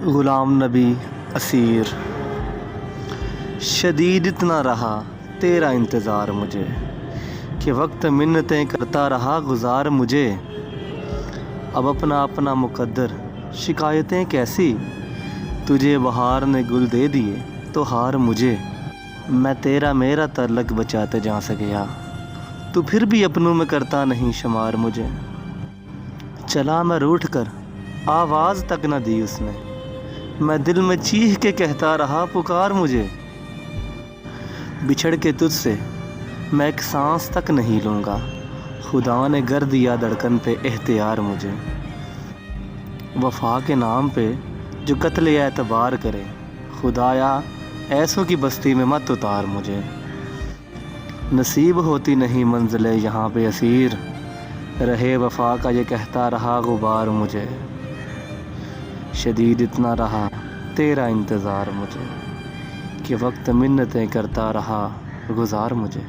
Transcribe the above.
غلام نبی اسیر۔ شدید اتنا رہا تیرا انتظار مجھے، کہ وقت منتیں کرتا رہا گزار مجھے۔ اب اپنا اپنا مقدر شکایتیں کیسی، تجھے بہار نے گل دے دیے تو ہار مجھے۔ میں تیرا میرا تعلق بچاتے جا سکیا، تو پھر بھی اپنوں میں کرتا نہیں شمار مجھے۔ چلا میں روٹھ کر آواز تک نہ دی اس نے، میں دل میں چیخ کے کہتا رہا پکار مجھے۔ بچھڑ کے تجھ سے میں ایک سانس تک نہیں لوں گا، خدا نے گر دیا دھڑکن پہ اختیار مجھے۔ وفا کے نام پہ جو قتل اعتبار کرے، خدایا ایسوں کی بستی میں مت اتار مجھے۔ نصیب ہوتی نہیں منزل یہاں پہ اسیر، رہے وفا کا یہ کہتا رہا غبار مجھے۔ شدید اتنا رہا تیرا انتظار مجھے، کہ وقت منتیں کرتا رہا گزار مجھے۔